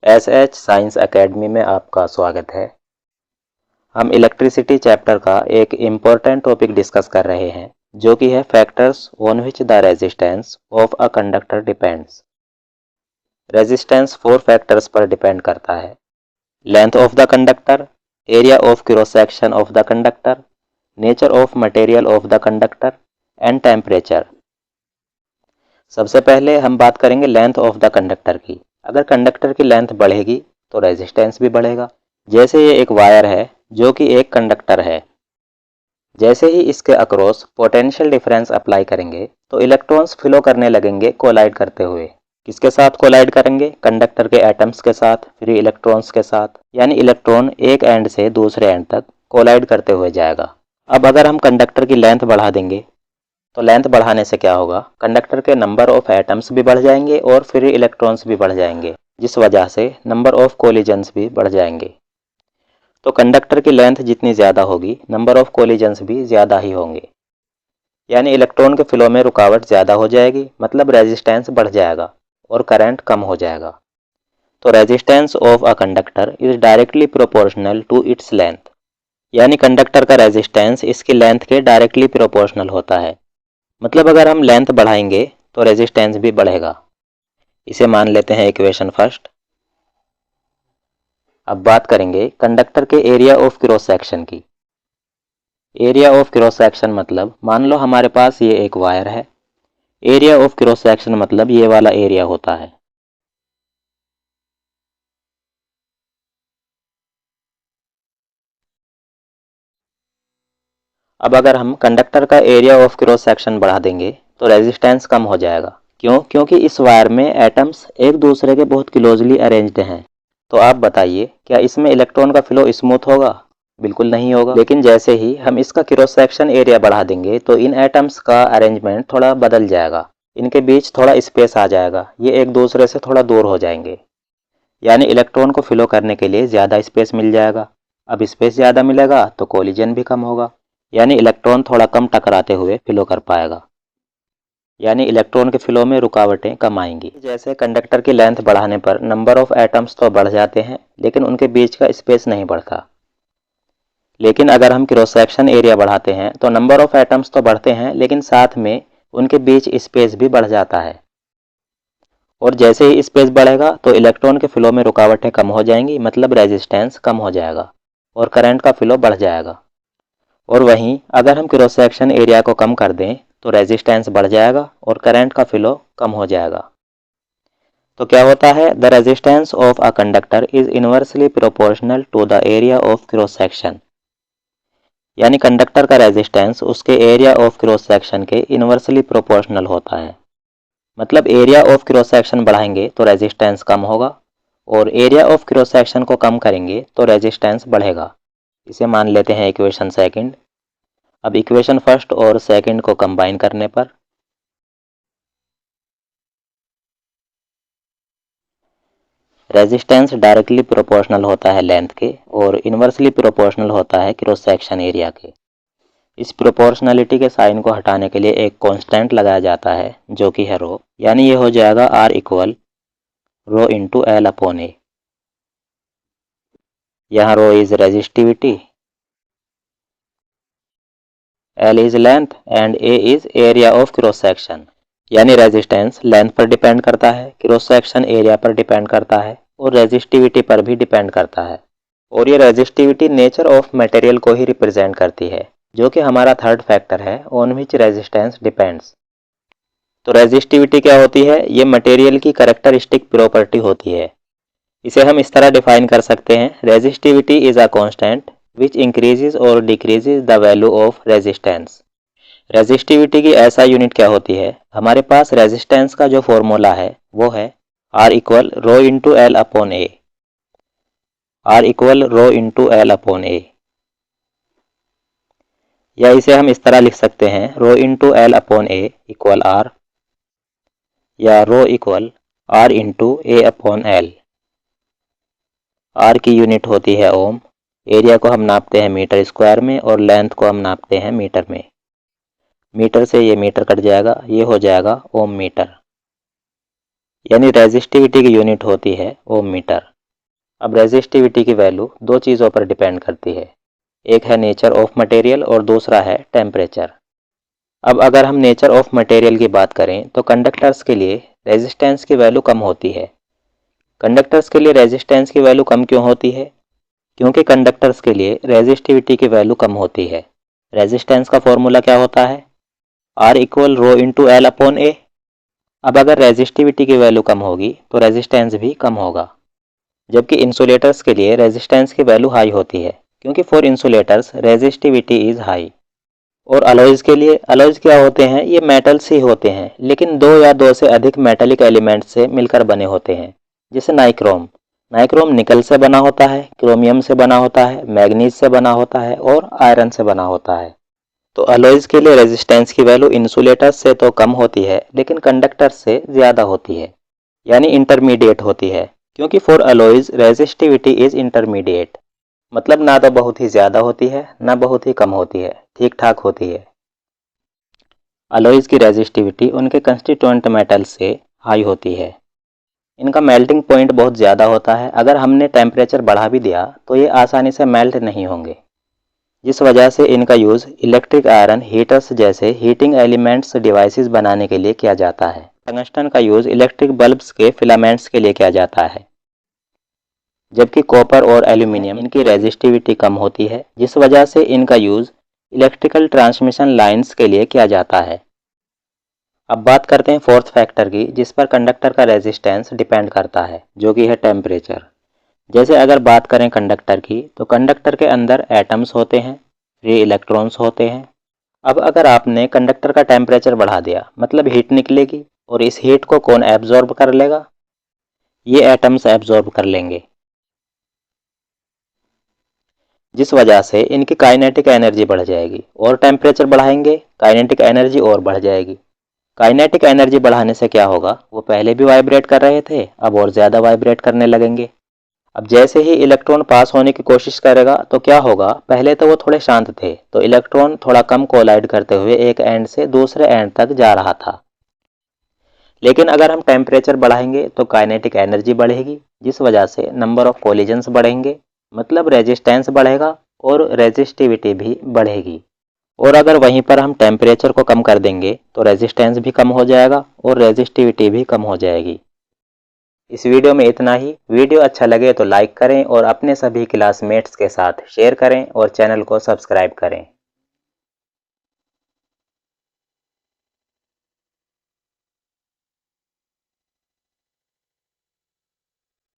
SH science academy में आपका स्वागत है। हम इलेक्ट्रिसिटी चैप्टर का एक इम्पोर्टेंट टॉपिक डिस्कस कर रहे हैं जो कि है factors on which the resistance of a conductor depends. Resistance 4 factors पर डिपेंड करता है। Length of the conductor, area of cross section of the conductor, nature of material of the conductor and temperature. सबसे पहले हम बात करेंगे length of the conductor की। अगर कंडक्टर की लेंथ बढ़ेगी तो रेजिस्टेंस भी बढ़ेगा। जैसे ये एक वायर है जो कि एक कंडक्टर है, जैसे ही इसके अक्रॉस पोटेंशियल डिफरेंस अप्लाई करेंगे तो इलेक्ट्रॉन्स फ्लो करने लगेंगे कोलाइड करते हुए। किसके साथ कोलाइड करेंगे? कंडक्टर के एटम्स के साथ, फ्री इलेक्ट्रॉन्स के साथ, यानी इलेक्ट्रॉन एक एंड से दूसरे एंड तक कोलाइड करते हुए जाएगा। अब अगर हम कंडक्टर की लेंथ बढ़ा देंगे तो लेंथ बढ़ाने से क्या होगा? कंडक्टर के नंबर ऑफ एटम्स भी बढ़ जाएंगे और फ्री इलेक्ट्रॉन्स भी बढ़ जाएंगे, जिस वजह से नंबर ऑफ कोलिजन्स भी बढ़ जाएंगे। तो कंडक्टर की लेंथ जितनी ज़्यादा होगी, नंबर ऑफ कोलिजन्स भी ज़्यादा ही होंगे, यानी इलेक्ट्रॉन के फ्लो में रुकावट ज़्यादा हो जाएगी, मतलब रेजिस्टेंस बढ़ जाएगा और करंट कम हो जाएगा। तो resistance of a conductor is directly proportional to its length, यानी कंडक्टर का रेजिस्टेंस इसकी लेंथ के डायरेक्टली प्रोपोर्शनल होता है। मतलब अगर हम लेंथ बढ़ाएंगे तो रेजिस्टेंस भी बढ़ेगा। इसे मान लेते हैं इक्वेशन फर्स्ट। अब बात करेंगे कंडक्टर के एरिया ऑफ क्रॉस सेक्शन की। एरिया ऑफ क्रॉस सेक्शन मतलब मान लो हमारे पास ये एक वायर है। एरिया ऑफ क्रॉस सेक्शन मतलब ये वाला एरिया होता है। अब अगर हम कंडक्टर का एरिया ऑफ क्रॉस सेक्शन बढ़ा देंगे तो रेजिस्टेंस कम हो जाएगा। क्यों? क्योंकि इस वायर में एटम्स एक दूसरे के बहुत क्लोजली अरेंज्ड हैं। तो आप बताइए, क्या इसमें इलेक्ट्रॉन का फ्लो स्मूथ होगा? बिल्कुल नहीं होगा। लेकिन जैसे ही हम इसका क्रॉस सेक्शन एरिया बढ़ा देंगे तो इन एटम्स का अरेंजमेंट थोड़ा बदल जाएगा, इनके बीच थोड़ा स्पेस आ जाएगा, ये एक दूसरे से थोड़ा दूर हो जाएंगे, यानी इलेक्ट्रॉन को फ्लो करने के लिए ज़्यादा स्पेस मिल जाएगा। अब स्पेस ज़्यादा मिलेगा तो कोलिजन भी कम होगा, यानी इलेक्ट्रॉन थोड़ा कम टकराते हुए फ्लो कर पाएगा, यानी इलेक्ट्रॉन के फ्लो में रुकावटें कम आएंगी। जैसे कंडक्टर की लेंथ बढ़ाने पर नंबर ऑफ एटम्स तो बढ़ जाते हैं लेकिन उनके बीच का स्पेस नहीं बढ़ता। लेकिन अगर हम क्रॉस सेक्शन एरिया बढ़ाते हैं तो नंबर ऑफ एटम्स तो बढ़ते हैं लेकिन साथ में उनके बीच स्पेस भी बढ़ जाता है। और जैसे ही स्पेस बढ़ेगा तो इलेक्ट्रॉन के फ्लो में रुकावटें कम हो जाएंगी, मतलब रेजिस्टेंस कम हो जाएगा और करंट का फ्लो बढ़ जाएगा। और वहीं अगर हम क्रॉस सेक्शन एरिया को कम कर दें तो रेजिस्टेंस बढ़ जाएगा और करंट का फ्लो कम हो जाएगा। तो क्या होता है? The resistance of a conductor is inversely proportional to the area of cross section, यानी कंडक्टर का रेजिस्टेंस उसके एरिया ऑफ क्रॉस सेक्शन के इनवर्सली प्रोपोर्शनल होता है। मतलब एरिया ऑफ क्रॉस सेक्शन बढ़ाएंगे तो रेजिस्टेंस कम होगा और एरिया ऑफ क्रॉस सेक्शन को कम करेंगे तो रेजिस्टेंस बढ़ेगा। इसे मान लेते हैं इक्वेशन सेकंड। अब इक्वेशन फर्स्ट और सेकंड को कंबाइन करने पर रेजिस्टेंस डायरेक्टली प्रोपोर्शनल होता है लेंथ के और इनवर्सली प्रोपोर्शनल होता है क्रॉस सेक्शन एरिया के। इस प्रोपोर्शनलिटी के साइन को हटाने के लिए एक कांस्टेंट लगाया जाता है जो कि है रो, यानी ये हो जाएगा R equal rho into L upon A. यहाँ rho is resistivity, L is length and A is area of cross section, यानी रेजिस्टेंस लेंथ पर डिपेंड करता है, क्रॉस सेक्शन एरिया पर डिपेंड करता है और रेजिस्टिविटी पर भी डिपेंड करता है। और ये रेजिस्टिविटी नेचर ऑफ मटेरियल को ही रिप्रेजेंट करती है, जो कि हमारा थर्ड फैक्टर है ऑन विच रेजिस्टेंस डिपेंड्स। तो रेजिस्टिविटी क्या होती है? ये मटेरियल की कैरेक्टरिस्टिक प्रॉपर्टी होती है। इसे हम इस तरह डिफाइन कर सकते हैं, resistivity is a constant which increases or decreases the value of resistance। Resistivity की ऐसा यूनिट क्या होती है? हमारे पास रेजिस्टेंस का जो फॉर्मूला है वो है R equal rho into L upon ए। R equal rho into L upon ए, या इसे हम इस तरह लिख सकते हैं, रो इंटू एल अपॉन ए इक्वल R, या रो इक्वल R इंटू ए अपॉन एल। R की यूनिट होती है ओम, एरिया को हम नापते हैं मीटर स्क्वायर में और लेंथ को हम नापते हैं मीटर में। मीटर से ये मीटर कट जाएगा, ये हो जाएगा ओम मीटर, यानी रेजिस्टिविटी की यूनिट होती है ओम मीटर। अब रेजिस्टिविटी की वैल्यू दो चीज़ों पर डिपेंड करती है, एक है नेचर ऑफ मटेरियल और दूसरा है टेम्परेचर। अब अगर हम नेचर ऑफ मटेरियल की बात करें तो कंडक्टर्स के लिए रेजिस्टेंस की वैल्यू कम होती है। कंडक्टर्स के लिए रेजिस्टेंस की वैल्यू कम क्यों होती है? क्योंकि कंडक्टर्स के लिए रेजिस्टिविटी की वैल्यू कम होती है। रेजिस्टेंस का फॉर्मूला क्या होता है? R equal rho into L upon ए। अब अगर रेजिस्टिविटी की वैल्यू कम होगी तो रेजिस्टेंस भी कम होगा। जबकि इंसुलेटर्स के लिए रेजिस्टेंस की वैल्यू हाई होती है, क्योंकि for insulators resistivity is high. और अलॉयज़ के लिए, अलॉयज़ क्या होते हैं? ये मेटल्स ही होते हैं, लेकिन दो या दो से अधिक मेटेलिक एलिमेंट्स से मिलकर बने होते हैं। जैसे नाइक्रोम, नाइक्रोम निकल से बना होता है, क्रोमियम से बना होता है, मैग्नीज से बना होता है और आयरन से बना होता है। तो अलॉयज़ के लिए रेजिस्टेंस की वैल्यू इंसुलेटर्स से तो कम होती है, लेकिन कंडक्टर्स से ज़्यादा होती है, यानी इंटरमीडिएट होती है। क्योंकि for alloys resistivity is intermediate, मतलब ना तो बहुत ही ज़्यादा होती है ना बहुत ही कम होती है, ठीक ठाक होती है। अलॉयज़ की रेजिस्टिविटी उनके कंस्टिट्यूएंट मेटल से हाई होती है। इनका मेल्टिंग पॉइंट बहुत ज़्यादा होता है। अगर हमने टेम्परेचर बढ़ा भी दिया तो ये आसानी से मेल्ट नहीं होंगे, जिस वजह से इनका यूज़ इलेक्ट्रिक आयरन हीटर्स जैसे हीटिंग एलिमेंट्स डिवाइसेस बनाने के लिए किया जाता है। टंगस्टन का यूज़ इलेक्ट्रिक बल्ब्स के फिलामेंट्स के लिए किया जाता है। जबकि कॉपर और एल्यूमिनियम, इनकी रेजिस्टिविटी कम होती है, जिस वजह से इनका यूज़ इलेक्ट्रिकल ट्रांसमिशन लाइंस के लिए किया जाता है। अब बात करते हैं फोर्थ फैक्टर की, जिस पर कंडक्टर का रेजिस्टेंस डिपेंड करता है, जो कि है टेम्परेचर। जैसे अगर बात करें कंडक्टर की, तो कंडक्टर के अंदर एटम्स होते हैं, फ्री इलेक्ट्रॉन्स होते हैं। अब अगर आपने कंडक्टर का टेम्परेचर बढ़ा दिया, मतलब हीट निकलेगी, और इस हीट को कौन एब्जॉर्ब कर लेगा? ये एटम्स एब्जॉर्ब कर लेंगे, जिस वजह से इनकी काइनेटिक एनर्जी बढ़ जाएगी। और टेम्परेचर बढ़ाएंगे, काइनेटिक एनर्जी और बढ़ जाएगी। काइनेटिक एनर्जी बढ़ाने से क्या होगा? वो पहले भी वाइब्रेट कर रहे थे, अब और ज़्यादा वाइब्रेट करने लगेंगे। अब जैसे ही इलेक्ट्रॉन पास होने की कोशिश करेगा तो क्या होगा? पहले तो वो थोड़े शांत थे, तो इलेक्ट्रॉन थोड़ा कम कोलाइड करते हुए एक एंड से दूसरे एंड तक जा रहा था। लेकिन अगर हम टेम्परेचर बढ़ाएंगे तो काइनेटिक एनर्जी बढ़ेगी, जिस वजह से नंबर ऑफ कोलिजन्स बढ़ेंगे, मतलब रेजिस्टेंस बढ़ेगा और रेजिस्टिविटी भी बढ़ेगी। और अगर वहीं पर हम टेम्परेचर को कम कर देंगे तो रेजिस्टेंस भी कम हो जाएगा और रेजिस्टिविटी भी कम हो जाएगी। इस वीडियो में इतना ही। वीडियो अच्छा लगे तो लाइक करें और अपने सभी क्लासमेट्स के साथ शेयर करें और चैनल को सब्सक्राइब करें।